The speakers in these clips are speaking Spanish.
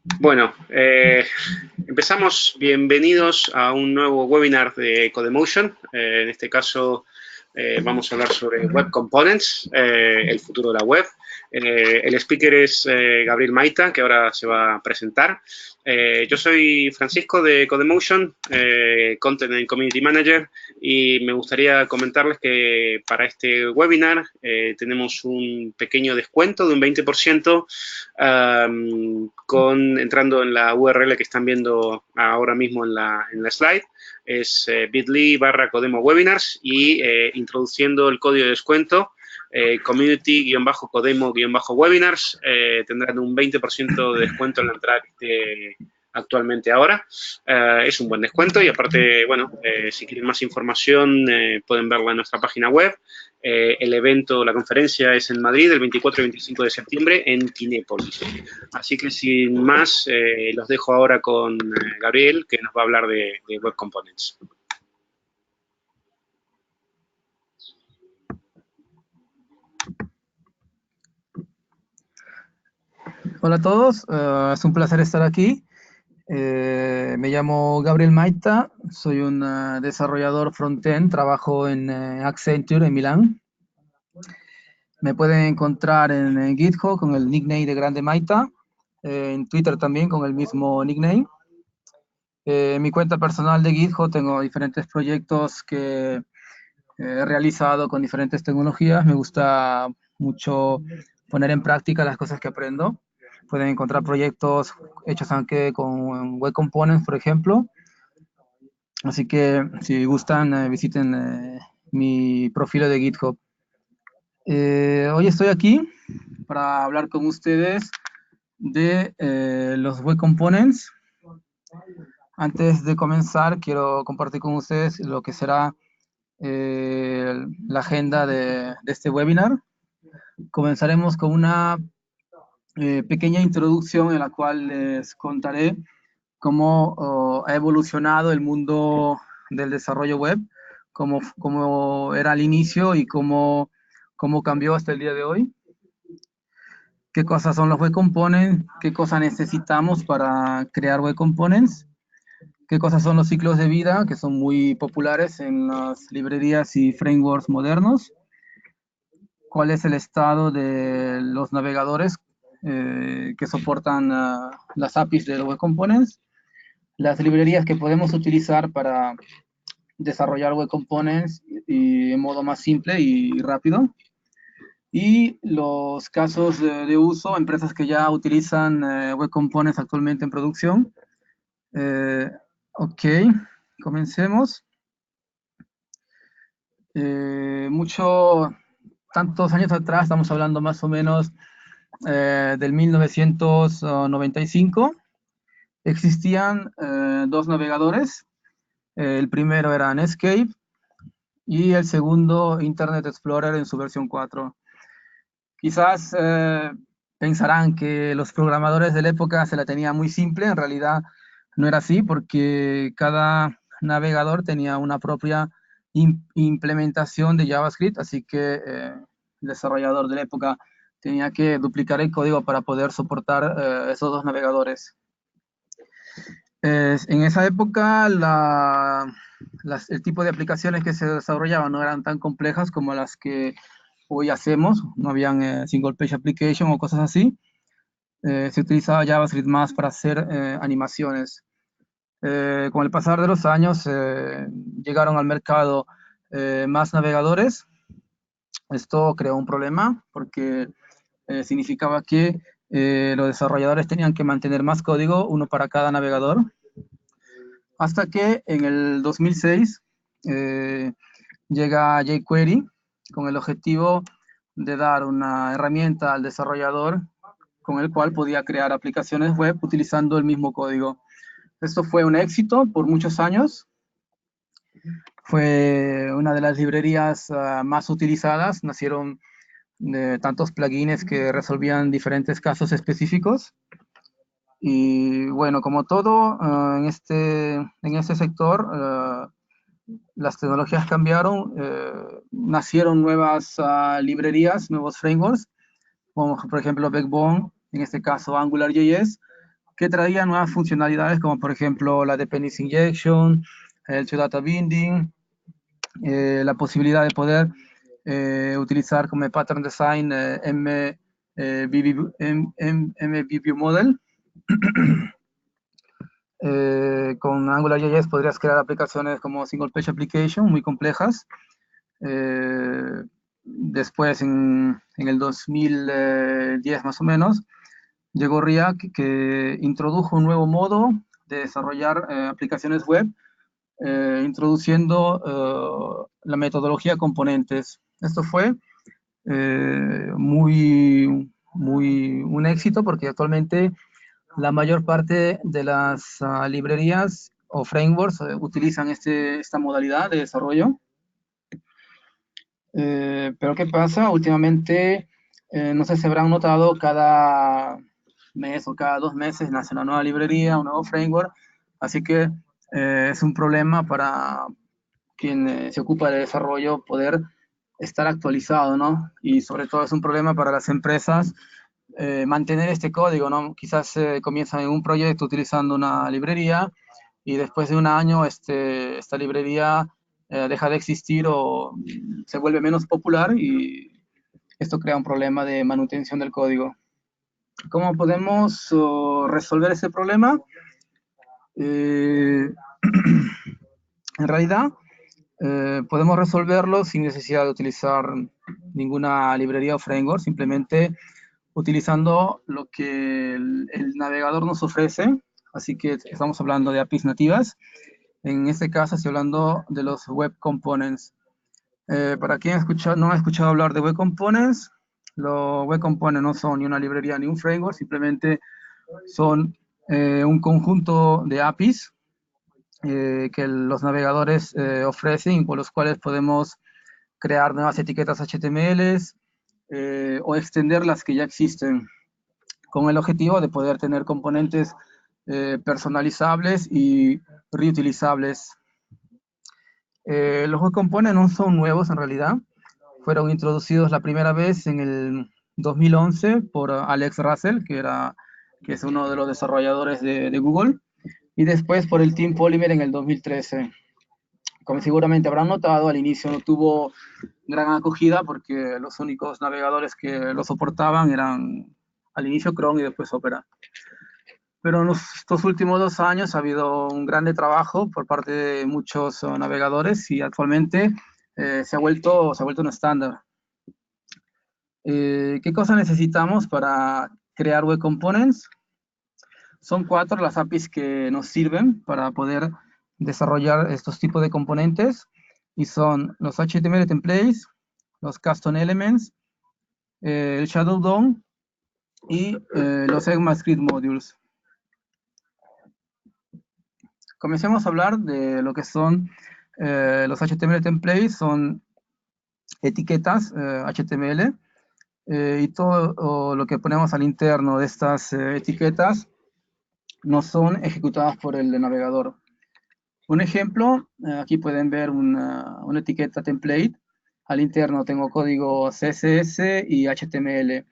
Bueno, empezamos. Bienvenidos a un nuevo webinar de Codemotion. En este caso vamos a hablar sobre Web Components, el futuro de la web. El speaker es Gabriel Maita, que ahora se va a presentar. Yo soy Francisco de Codemotion, Content and Community Manager, y me gustaría comentarles que para este webinar tenemos un pequeño descuento de un 20% entrando en la URL que están viendo ahora mismo en la slide. Es bit.ly/Codemo Webinars y introduciendo el código de descuento community-codemo-webinars tendrán un 20% de descuento en la entrada que esté actualmente ahora. Es un buen descuento y aparte, bueno, si quieren más información pueden verla en nuestra página web. El evento, la conferencia es en Madrid el 24 y 25 de septiembre en Kinépolis. Así que sin más, los dejo ahora con Gabriel, que nos va a hablar de Web Components. Hola a todos, es un placer estar aquí. Me llamo Gabriel Maita, soy un desarrollador front-end, trabajo en Accenture en Milán. Me pueden encontrar en GitHub con el nickname de Grande Maita, en Twitter también con el mismo nickname. En mi cuenta personal de GitHub tengo diferentes proyectos que he realizado con diferentes tecnologías. Me gusta mucho poner en práctica las cosas que aprendo. Pueden encontrar proyectos hechos aunque con Web Components, por ejemplo. Así que si gustan, visiten mi perfil de GitHub. Hoy estoy aquí para hablar con ustedes de los Web Components. Antes de comenzar, quiero compartir con ustedes lo que será la agenda de este webinar. Comenzaremos con una pequeña introducción en la cual les contaré cómo ha evolucionado el mundo del desarrollo web, cómo era al inicio y cómo cambió hasta el día de hoy. ¿Qué cosas son los web components? ¿Qué cosas necesitamos para crear web components? ¿Qué cosas son los ciclos de vida, que son muy populares en las librerías y frameworks modernos? ¿Cuál es el estado de los navegadores que soportan las APIs de los web components? Las librerías que podemos utilizar para desarrollar web components y en modo más simple y rápido. Y los casos de uso, empresas que ya utilizan web components actualmente en producción. Ok, comencemos. Tantos años atrás, estamos hablando más o menos del 1995, existían dos navegadores. El primero era Netscape y el segundo Internet Explorer en su versión 4. Quizás pensarán que los programadores de la época se la tenían muy simple. En realidad no era así, porque cada navegador tenía una propia implementación de JavaScript, así que el desarrollador de la época tenía que duplicar el código para poder soportar esos dos navegadores. En esa época el tipo de aplicaciones que se desarrollaban no eran tan complejas como las que hoy hacemos. No habían single page application o cosas así. Se utilizaba JavaScript más para hacer animaciones. Con el pasar de los años llegaron al mercado más navegadores. Esto creó un problema porque significaba que los desarrolladores tenían que mantener más código, uno para cada navegador, hasta que en el 2006 llega jQuery con el objetivo de dar una herramienta al desarrollador con el cual podía crear aplicaciones web utilizando el mismo código. Esto fue un éxito por muchos años. Fue una de las librerías más utilizadas. Nacieron tantos plugins que resolvían diferentes casos específicos. Y bueno, como todo en este sector, las tecnologías cambiaron, nacieron nuevas librerías, nuevos frameworks, como por ejemplo Backbone, en este caso AngularJS, que traía nuevas funcionalidades como por ejemplo la dependency injection, el to data binding, la posibilidad de poder utilizar como pattern design MView model. Con AngularJS podrías crear aplicaciones como single page application muy complejas. Después, en el 2010 más o menos, llegó React, que introdujo un nuevo modo de desarrollar aplicaciones web, introduciendo la metodología componentes. Esto fue un éxito, porque actualmente la mayor parte de las librerías o frameworks utilizan esta modalidad de desarrollo. Pero ¿qué pasa? Últimamente, no sé si habrán notado, cada mes o cada 2 meses nace una nueva librería, un nuevo framework, así que es un problema para quien se ocupa de desarrollo poder estar actualizado, ¿no? Y sobre todo es un problema para las empresas mantener este código, ¿no? Quizás comienzan en un proyecto utilizando una librería y después de un año esta librería deja de existir o se vuelve menos popular, y esto crea un problema de manutención del código. ¿Cómo podemos resolver ese problema? En realidad, podemos resolverlo sin necesidad de utilizar ninguna librería o framework, simplemente utilizando lo que el navegador nos ofrece. Así que estamos hablando de APIs nativas. En este caso estoy hablando de los Web Components. Para quien no ha escuchado hablar de Web Components, los Web Components no son ni una librería ni un framework, simplemente son un conjunto de APIs que los navegadores ofrecen y por los cuales podemos crear nuevas etiquetas HTML o extender las que ya existen, con el objetivo de poder tener componentes personalizables y reutilizables. Los Web Components no son nuevos en realidad, fueron introducidos la primera vez en el 2011 por Alex Russell, que es uno de los desarrolladores de Google, y después por el Team Polymer en el 2013. Como seguramente habrán notado, al inicio no tuvo gran acogida porque los únicos navegadores que lo soportaban eran al inicio Chrome y después Opera. Pero en estos últimos 2 años ha habido un grande trabajo por parte de muchos navegadores y actualmente se ha vuelto un estándar. ¿Qué cosas necesitamos para crear Web Components? Son 4 las APIs que nos sirven para poder desarrollar estos tipos de componentes, y son los HTML templates, los custom elements, el shadow DOM y los ECMAScript modules. Comencemos a hablar de lo que son los HTML templates. Son etiquetas HTML y todo lo que ponemos al interno de estas etiquetas no son ejecutadas por el navegador. Un ejemplo, aquí pueden ver una etiqueta template. Al interno tengo código CSS y HTML.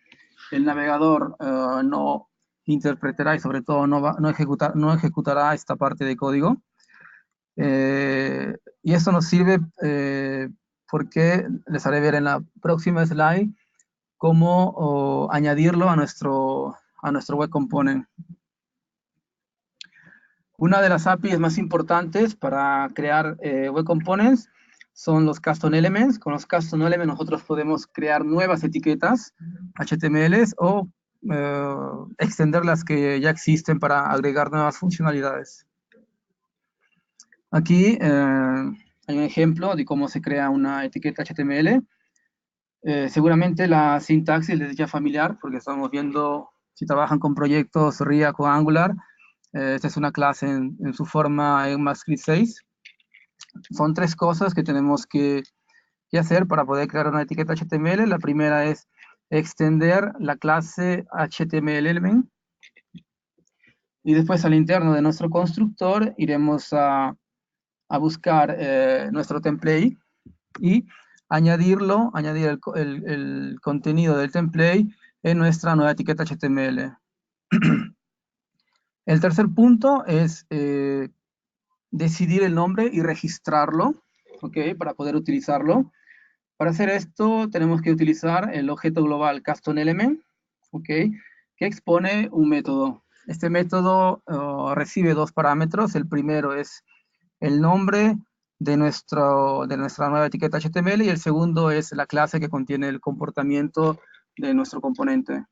El navegador no interpretará y sobre todo no ejecutará esta parte de código. Y esto nos sirve porque les haré ver en la próxima slide cómo añadirlo a nuestro Web Component. Una de las APIs más importantes para crear Web Components son los Custom Elements. Con los Custom Elements nosotros podemos crear nuevas etiquetas HTML o extender las que ya existen para agregar nuevas funcionalidades. Aquí hay un ejemplo de cómo se crea una etiqueta HTML. Seguramente la sintaxis les es ya familiar porque estamos viendo, si trabajan con proyectos React o Angular, esta es una clase en su forma ECMAScript 6. Son 3 cosas que tenemos que hacer para poder crear una etiqueta HTML. La primera es extender la clase HTML element. Y después al interno de nuestro constructor iremos a buscar nuestro template y añadir el contenido del template en nuestra nueva etiqueta HTML. El tercer punto es decidir el nombre y registrarlo, ¿ok? Para poder utilizarlo. Para hacer esto tenemos que utilizar el objeto global custom_element, ¿ok? Que expone un método. Este método recibe dos parámetros. El primero es el nombre de nuestra nueva etiqueta HTML y el segundo es la clase que contiene el comportamiento de nuestro componente.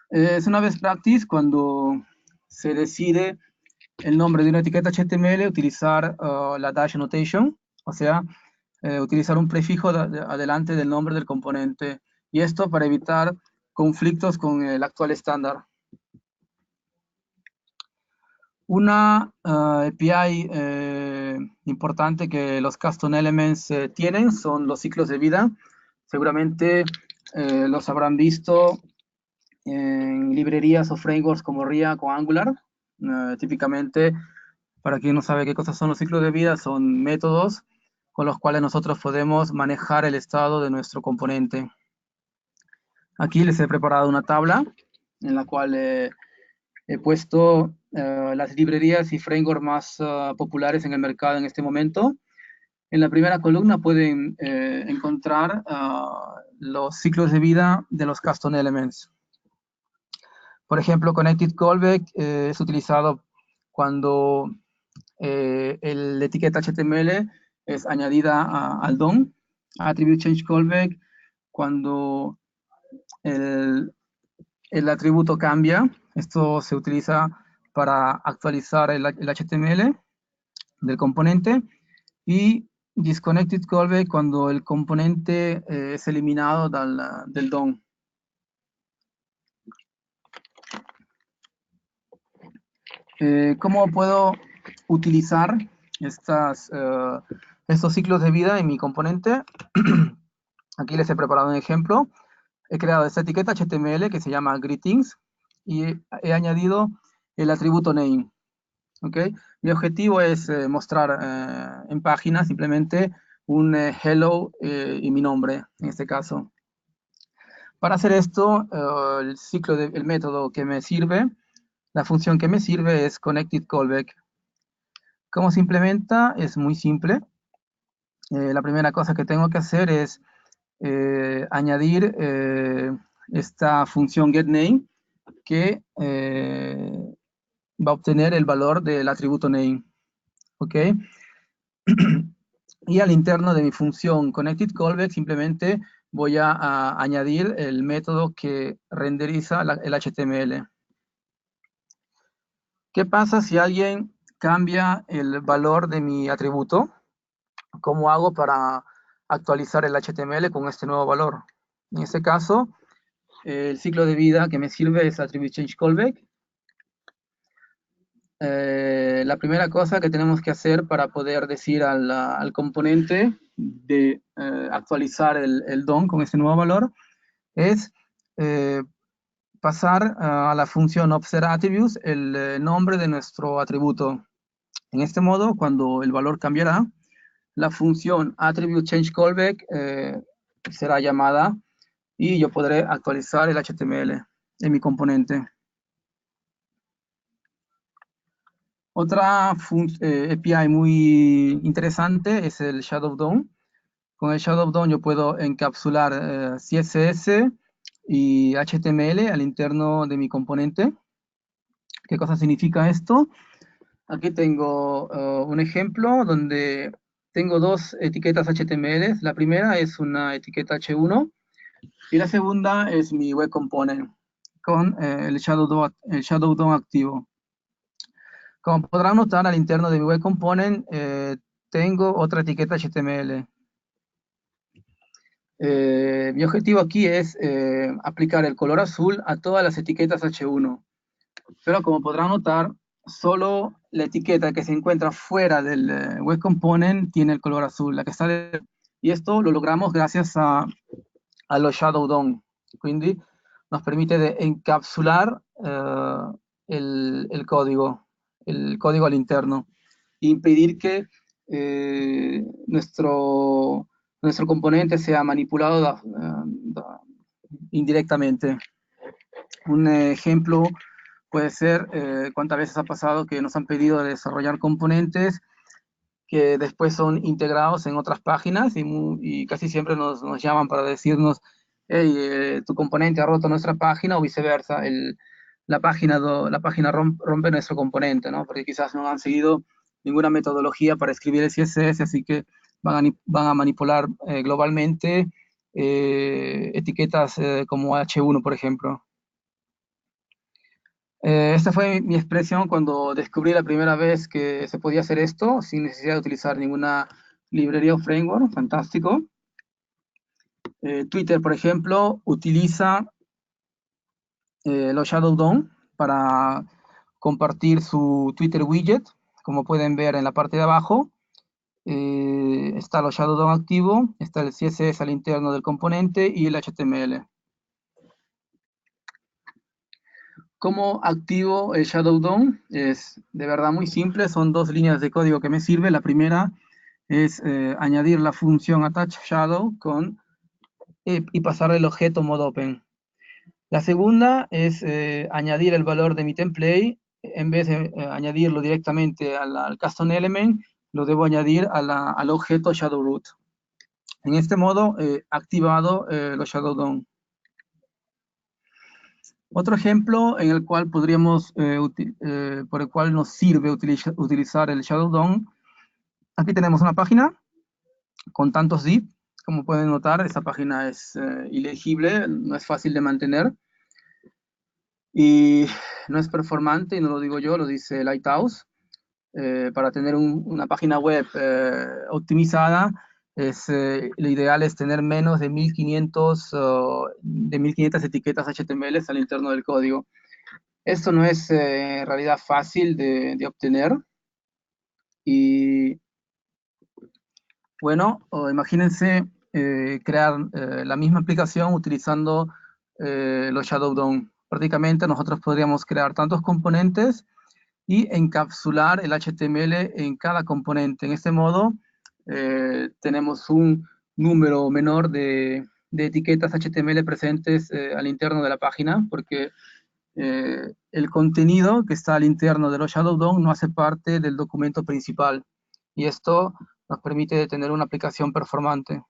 Es una best practice cuando se decide el nombre de una etiqueta HTML utilizar la dash notation, o sea, utilizar un prefijo adelante del nombre del componente, y esto para evitar conflictos con el actual estándar. Una API importante que los custom elements tienen son los ciclos de vida. Seguramente los habrán visto en librerías o frameworks como React o Angular. Típicamente, para quien no sabe qué cosas son los ciclos de vida, son métodos con los cuales nosotros podemos manejar el estado de nuestro componente. Aquí les he preparado una tabla en la cual he puesto las librerías y frameworks más populares en el mercado en este momento. En la primera columna pueden encontrar los ciclos de vida de los custom elements. Por ejemplo, Connected Callback es utilizado cuando la etiqueta HTML es añadida al DOM. Attribute Change Callback cuando el atributo cambia. Esto se utiliza para actualizar el HTML del componente. Y Disconnected Callback cuando el componente es eliminado del DOM. ¿Cómo puedo utilizar estos ciclos de vida en mi componente? Aquí les he preparado un ejemplo. He creado esta etiqueta HTML que se llama greetings y he añadido el atributo name. ¿Okay? Mi objetivo es mostrar en página simplemente un hello y mi nombre, en este caso. Para hacer esto, el método que me sirve, la función que me sirve es Connected Callback. ¿Cómo se implementa? Es muy simple. La primera cosa que tengo que hacer es añadir esta función getName que va a obtener el valor del atributo name. ¿Ok? Y al interno de mi función ConnectedCallback simplemente voy a añadir el método que renderiza el HTML. ¿Qué pasa si alguien cambia el valor de mi atributo? ¿Cómo hago para actualizar el HTML con este nuevo valor? En este caso, el ciclo de vida que me sirve es Attribute Change Callback. La primera cosa que tenemos que hacer para poder decir al componente de actualizar el DOM con este nuevo valor es pasar a la función observAttributes el nombre de nuestro atributo. En este modo, cuando el valor cambiará, la función AttributeChangeCallback será llamada y yo podré actualizar el HTML en mi componente. Otra API muy interesante es el Shadow DOM. Con el Shadow DOM yo puedo encapsular CSS y HTML al interno de mi componente. ¿Qué cosa significa esto? Aquí tengo un ejemplo donde tengo dos etiquetas HTML. La primera es una etiqueta H1 y la segunda es mi web component con el Shadow DOM activo. Como podrán notar, al interno de mi web component tengo otra etiqueta HTML. Mi objetivo aquí es aplicar el color azul a todas las etiquetas H1. Pero como podrán notar, solo la etiqueta que se encuentra fuera del web component tiene el color azul. La que está y esto lo logramos gracias a los Shadow DOM. Quindi nos permite de encapsular el código al interno e impedir que nuestro componente sea manipulado indirectamente. Un ejemplo Puede ser, cuántas veces ha pasado que nos han pedido desarrollar componentes que después son integrados en otras páginas y casi siempre nos llaman para decirnos, hey, tu componente ha roto nuestra página o viceversa, la página rompe nuestro componente, ¿no? Porque quizás no han seguido ninguna metodología para escribir el CSS, así que van a manipular globalmente etiquetas como H1, por ejemplo. Esta fue mi expresión cuando descubrí la primera vez que se podía hacer esto sin necesidad de utilizar ninguna librería o framework. Fantástico. Twitter, por ejemplo, utiliza los Shadow DOM para compartir su Twitter widget. Como pueden ver en la parte de abajo, está los Shadow DOM activo, está el CSS al interno del componente y el HTML. ¿Cómo activo el Shadow DOM? Es de verdad muy simple, son dos líneas de código que me sirve. La primera es añadir la función attach shadow y pasarle el objeto modo open. La segunda es añadir el valor de mi template. En vez de añadirlo directamente al custom element, lo debo añadir al objeto shadow root. En este modo, activado los Shadow DOM. Otro ejemplo en el cual podríamos, por el cual nos sirve utilizar el Shadow DOM. Aquí tenemos una página con tantos div. Como pueden notar, esta página es ilegible, no es fácil de mantener. Y no es performante, y no lo digo yo, lo dice Lighthouse. Para tener una página web optimizada, lo ideal es tener menos de 1500 etiquetas HTML al interno del código. Esto no es en realidad fácil de obtener. Y bueno, imagínense crear la misma aplicación utilizando los Shadow DOM. Prácticamente nosotros podríamos crear tantos componentes y encapsular el HTML en cada componente. En este modo, tenemos un número menor de etiquetas HTML presentes al interno de la página, porque el contenido que está al interno de los Shadow DOM no hace parte del documento principal. Y esto nos permite tener una aplicación performante.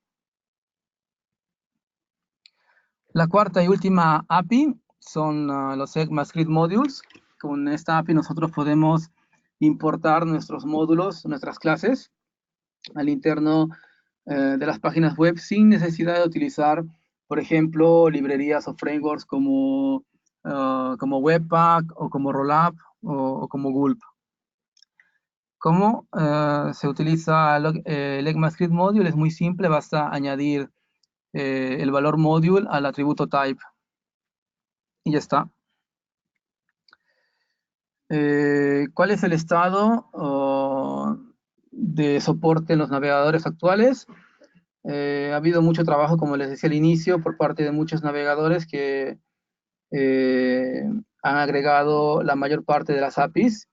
La cuarta y última API son los ECMAScript Modules. Con esta API nosotros podemos importar nuestros módulos, nuestras clases, al interno de las páginas web sin necesidad de utilizar, por ejemplo, librerías o frameworks como Webpack o como Rollup o como Gulp. ¿Cómo se utiliza el ECMAScript Module? Es muy simple, basta añadir el valor module al atributo type. Y ya está. ¿Cuál es el estado de soporte en los navegadores actuales? Ha habido mucho trabajo, como les decía al inicio, por parte de muchos navegadores que han agregado la mayor parte de las APIs.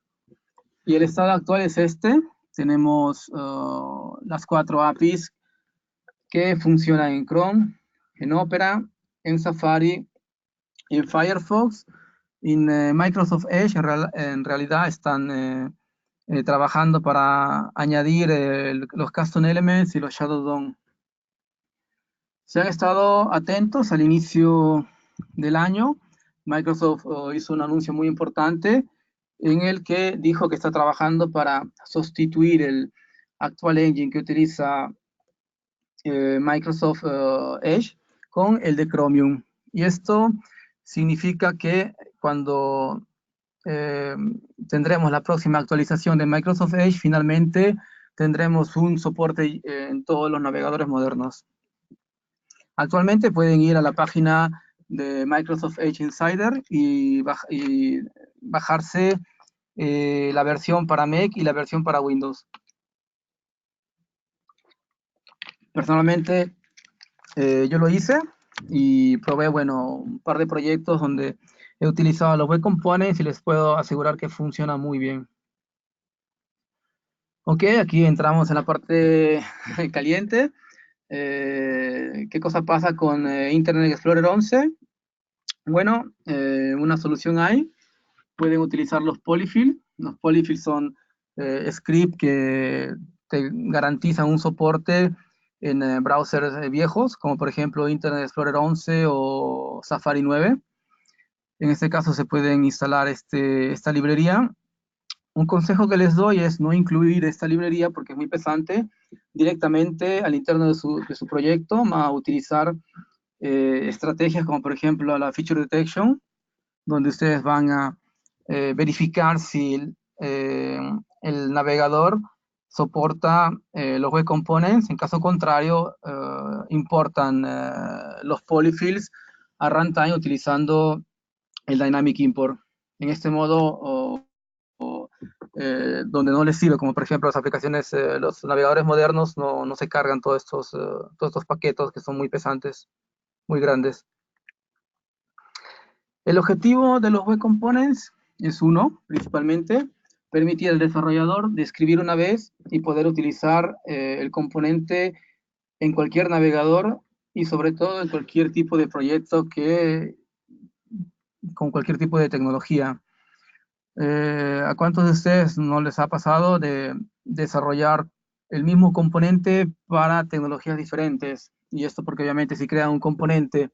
Y el estado actual es este. Tenemos las 4 APIs que funcionan en Chrome, en Opera, en Safari, en Firefox. En Microsoft Edge en realidad están trabajando para añadir los custom elements y los Shadow DOM. Si han estado atentos al inicio del año, Microsoft hizo un anuncio muy importante en el que dijo que está trabajando para sustituir el actual engine que utiliza Microsoft Edge con el de Chromium. Y esto significa que cuando tendremos la próxima actualización de Microsoft Edge, finalmente tendremos un soporte en todos los navegadores modernos. Actualmente pueden ir a la página de Microsoft Edge Insider y bajarse la versión para Mac y la versión para Windows. Personalmente, yo lo hice y probé, bueno, un par de proyectos donde he utilizado los web components y les puedo asegurar que funciona muy bien. Ok, aquí entramos en la parte caliente. ¿Qué cosa pasa con Internet Explorer 11? Bueno, una solución hay. pueden utilizar los polyfill. Los polyfill son scripts que te garantizan un soporte en browsers viejos, como por ejemplo Internet Explorer 11 o Safari 9. En este caso se pueden instalar esta librería. Un consejo que les doy es no incluir esta librería porque es muy pesante. Directamente al interno de su proyecto va a utilizar estrategias como por ejemplo la Feature Detection, donde ustedes van a verificar si el navegador soporta los web components. En caso contrario, importan los polyfills a runtime utilizando el Dynamic Import. En este modo, donde no les sirve, como por ejemplo las aplicaciones, los navegadores modernos no se cargan todos estos paquetes que son muy pesantes, muy grandes. El objetivo de los Web Components es uno, principalmente, permitir al desarrollador describir una vez y poder utilizar el componente en cualquier navegador y sobre todo en cualquier tipo de proyecto con cualquier tipo de tecnología. ¿A cuántos de ustedes no les ha pasado de desarrollar el mismo componente para tecnologías diferentes? Y esto porque obviamente si crean un componente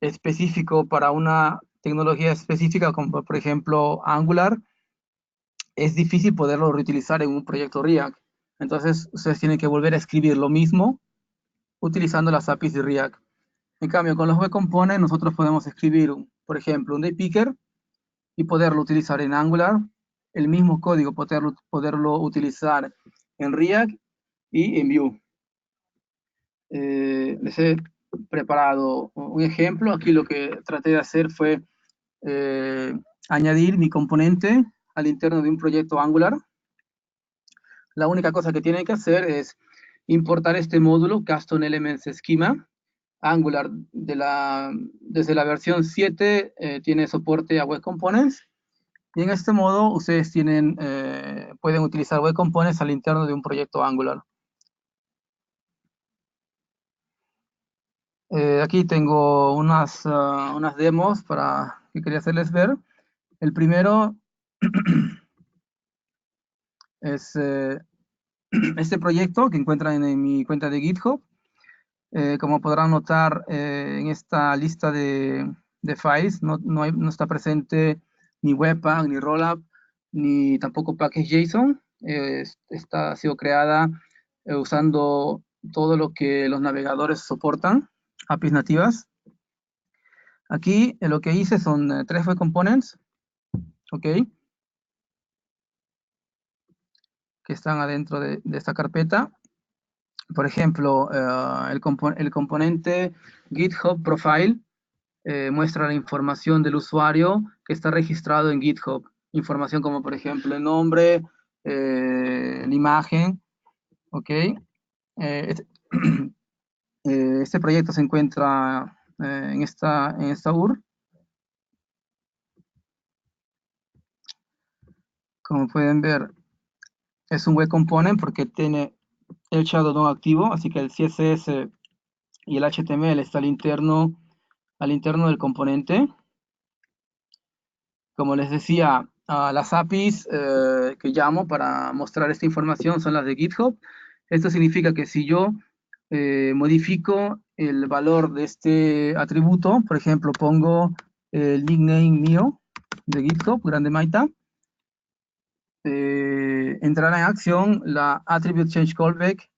específico para una tecnología específica, como por ejemplo Angular, es difícil poderlo reutilizar en un proyecto React. Entonces, ustedes tienen que volver a escribir lo mismo utilizando las APIs de React. En cambio, con los Web Components nosotros podemos escribir, por ejemplo, un daypicker y poderlo utilizar en Angular, el mismo código poderlo utilizar en React y en Vue. Les he preparado un ejemplo. Aquí lo que traté de hacer fue añadir mi componente al interno de un proyecto Angular. La única cosa que tienen que hacer es importar este módulo Custom Elements Schema. Angular desde la versión 7 tiene soporte a Web Components. Y en este modo ustedes pueden utilizar Web Components al interno de un proyecto Angular. Aquí tengo unas demos que quería hacerles ver. El primero es este proyecto que encuentran en mi cuenta de GitHub. Como podrán notar en esta lista de files no está presente ni Webpack, ni Rollup, ni tampoco Package.json. Ha sido creada usando todo lo que los navegadores soportan, APIs nativas. Aquí lo que hice son 3 web components, ¿ok? Que están adentro de esta carpeta. Por ejemplo, el componente GitHub Profile muestra la información del usuario que está registrado en GitHub. Información como, por ejemplo, el nombre, la imagen, ¿ok? Este proyecto se encuentra en esta URL. Como pueden ver, es un web component porque tiene el Shadow DOM activo, así que el CSS y el HTML está al interno del componente. Como les decía, las APIs que llamo para mostrar esta información son las de GitHub. Esto significa que si yo modifico el valor de este atributo, por ejemplo, pongo el nickname mío de GitHub, Grande Maita, entrará en acción la attribute change callback.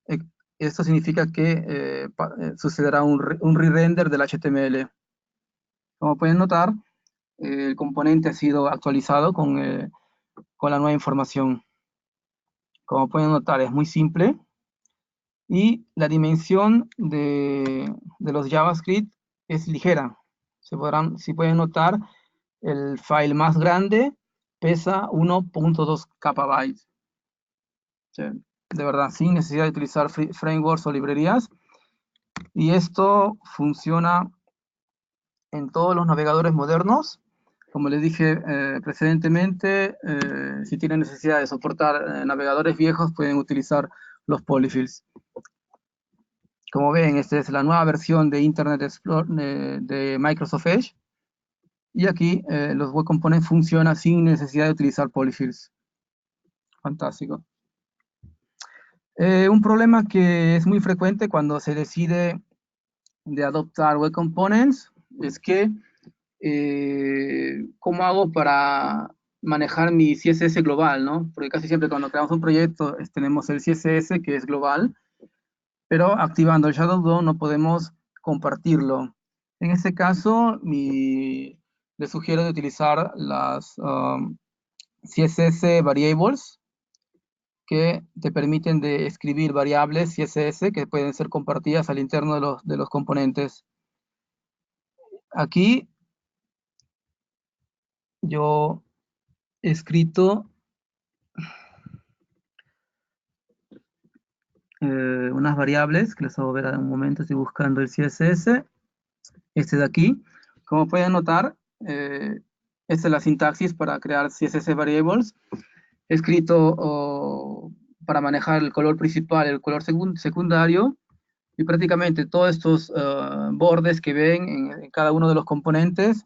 Esto significa que sucederá un re-render del HTML. Como pueden notar, el componente ha sido actualizado con la nueva información. Como pueden notar, es muy simple. Y la dimensión de los JavaScript es ligera. Si pueden notar, el file más grande pesa 1.2 KB. Sí, de verdad, sin necesidad de utilizar frameworks o librerías. Y esto funciona en todos los navegadores modernos. Como les dije precedentemente, si tienen necesidad de soportar navegadores viejos, pueden utilizar los polyfills. Como ven, esta es la nueva versión de Internet Explorer de Microsoft Edge. Y aquí los web components funcionan sin necesidad de utilizar polyfills. Fantástico. Un problema que es muy frecuente cuando se decide de adoptar web components es que ¿cómo hago para manejar mi CSS global, ¿no? Porque casi siempre cuando creamos un proyecto tenemos el CSS que es global, pero activando el Shadow DOM no podemos compartirlo. En este caso, les sugiero de utilizar las CSS variables que te permiten de escribir variables CSS que pueden ser compartidas al interno de los componentes. Aquí yo he escrito unas variables que les hago ver en un momento. Estoy buscando el CSS, este de aquí. Como pueden notar, esta es la sintaxis para crear CSS variables. He escrito para manejar el color principal, el color secundario, y prácticamente todos estos bordes que ven en cada uno de los componentes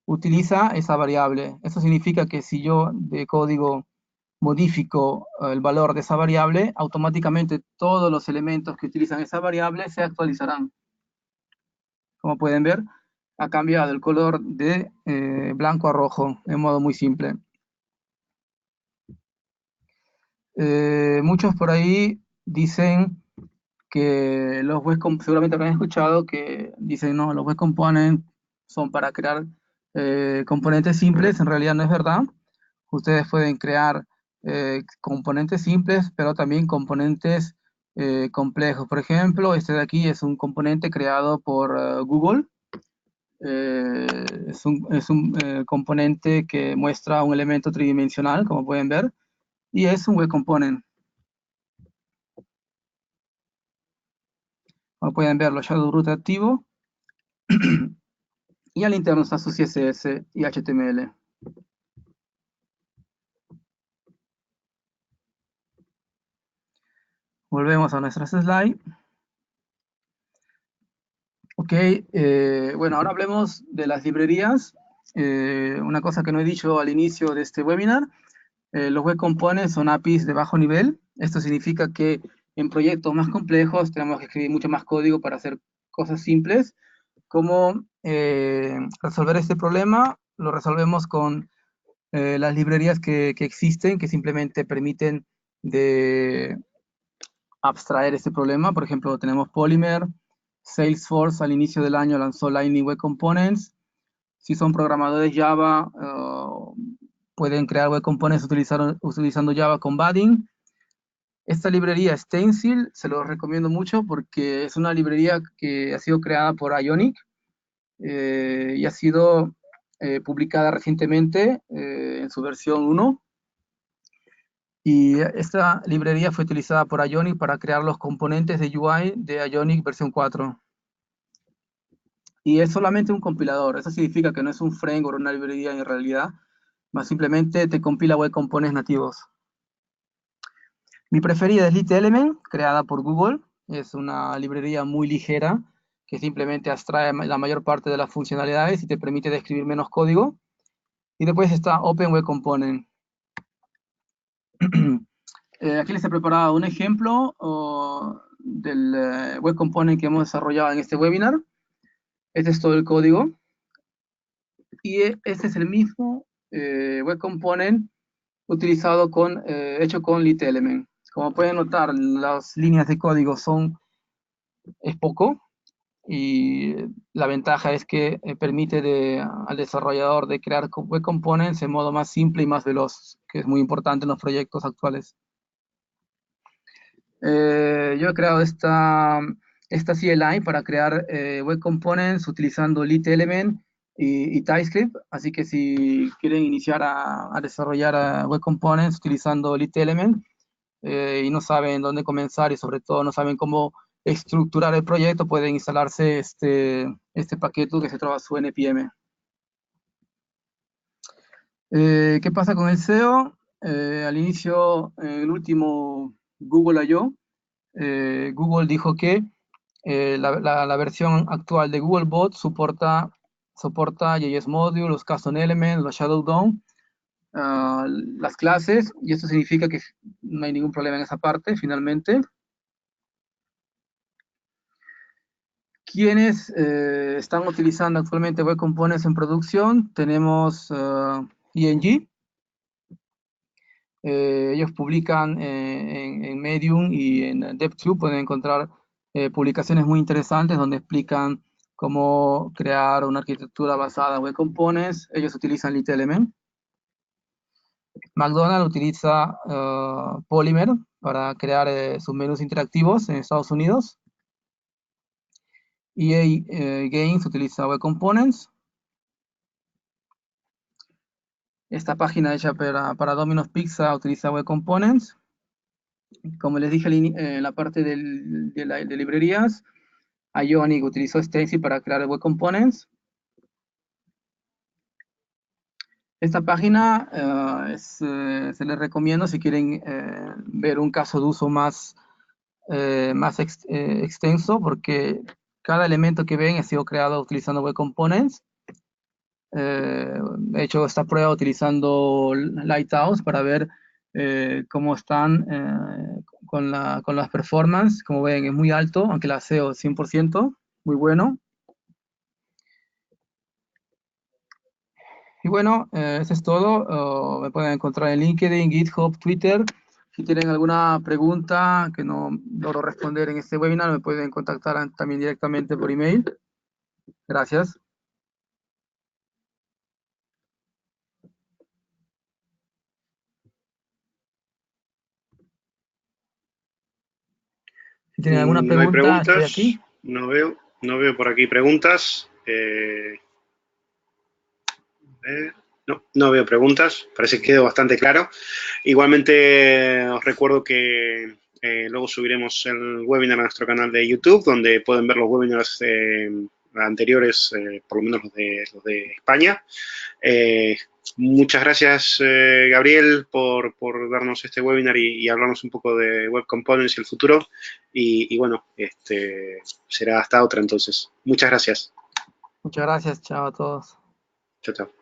utiliza esa variable. Eso significa que si yo de código modifico el valor de esa variable, automáticamente todos los elementos que utilizan esa variable se actualizarán. Como pueden ver, ha cambiado el color de blanco a rojo, en modo muy simple. Muchos por ahí dicen que los web components, seguramente habrán escuchado que dicen, no, los web components son para crear componentes simples. En realidad no es verdad. Ustedes pueden crear componentes simples, pero también componentes complejos. Por ejemplo, este de aquí es un componente creado por Google. Es un componente que muestra un elemento tridimensional, como pueden ver, y es un web component. Como pueden ver, los shadow root activo, y al interno está su CSS y HTML. Volvemos a nuestras slides. Ok, bueno, ahora hablemos de las librerías. Una cosa que no he dicho al inicio de este webinar, los web components son APIs de bajo nivel. Esto significa que en proyectos más complejos tenemos que escribir mucho más código para hacer cosas simples. ¿Cómo resolver este problema? Lo resolvemos con las librerías que existen, que simplemente permiten de abstraer este problema. Por ejemplo, tenemos Polymer. Salesforce al inicio del año lanzó Lightning Web Components. Si son programadores Java, pueden crear Web Components utilizando Java con Vaadin. Esta librería Stencil se los recomiendo mucho porque es una librería que ha sido creada por Ionic y ha sido publicada recientemente en su versión 1. Y esta librería fue utilizada por Ionic para crear los componentes de UI de Ionic versión 4. Y es solamente un compilador. Eso significa que no es un framework o una librería en realidad, más simplemente te compila web components nativos. Mi preferida es LitElement, creada por Google. Es una librería muy ligera que simplemente abstrae la mayor parte de las funcionalidades y te permite describir menos código. Y después está Open Web Component. Aquí les he preparado un ejemplo del web component que hemos desarrollado en este webinar. Este es todo el código. Y este es el mismo web component utilizado hecho con LitElement. Como pueden notar, las líneas de código es poco, y la ventaja es que permite al desarrollador de crear web components en modo más simple y más veloz, que es muy importante en los proyectos actuales. Yo he creado esta CLI para crear web components utilizando LitElement y TypeScript, así que si quieren iniciar a desarrollar web components utilizando LitElement y no saben dónde comenzar y sobre todo no saben cómo estructurar el proyecto, pueden instalarse este paquete que se llama su NPM. ¿Qué pasa con el SEO? Al inicio, el último Google I.O., Google dijo que la versión actual de Googlebot soporta soporta JS Module, los Custom Elements, los Shadow DOM, las clases, y esto significa que no hay ningún problema en esa parte, finalmente. ¿Quiénes están utilizando actualmente Web Components en producción? Tenemos ENG. Ellos publican en Medium y en DevTube, pueden encontrar publicaciones muy interesantes donde explican cómo crear una arquitectura basada en Web Components. Ellos utilizan LitElement. McDonald's utiliza Polymer para crear sus menús interactivos en Estados Unidos. EA Games utiliza Web Components. Esta página hecha para Domino's Pizza utiliza Web Components. Como les dije en la parte de librerías, Ionic utilizó Stencil para crear Web Components. Esta página se les recomiendo si quieren ver un caso de uso más extenso, porque cada elemento que ven ha sido creado utilizando Web Components. He hecho esta prueba utilizando Lighthouse para ver cómo están con las performance. Como ven, es muy alto, aunque la SEO es 100%, muy bueno. Y bueno, eso es todo. Me pueden encontrar en LinkedIn, GitHub, Twitter. Si tienen alguna pregunta que no logro responder en este webinar, me pueden contactar también directamente por email. Gracias. Si tienen alguna pregunta, no hay preguntas, estoy aquí. No veo por aquí preguntas. No veo preguntas, parece que quedó bastante claro. Igualmente os recuerdo que luego subiremos el webinar a nuestro canal de YouTube, donde pueden ver los webinars anteriores, por lo menos los de España. Muchas gracias, Gabriel, por darnos este webinar y hablarnos un poco de Web Components y el futuro. Y bueno, será hasta otra entonces. Muchas gracias. Muchas gracias. Chao a todos. Chao, chao.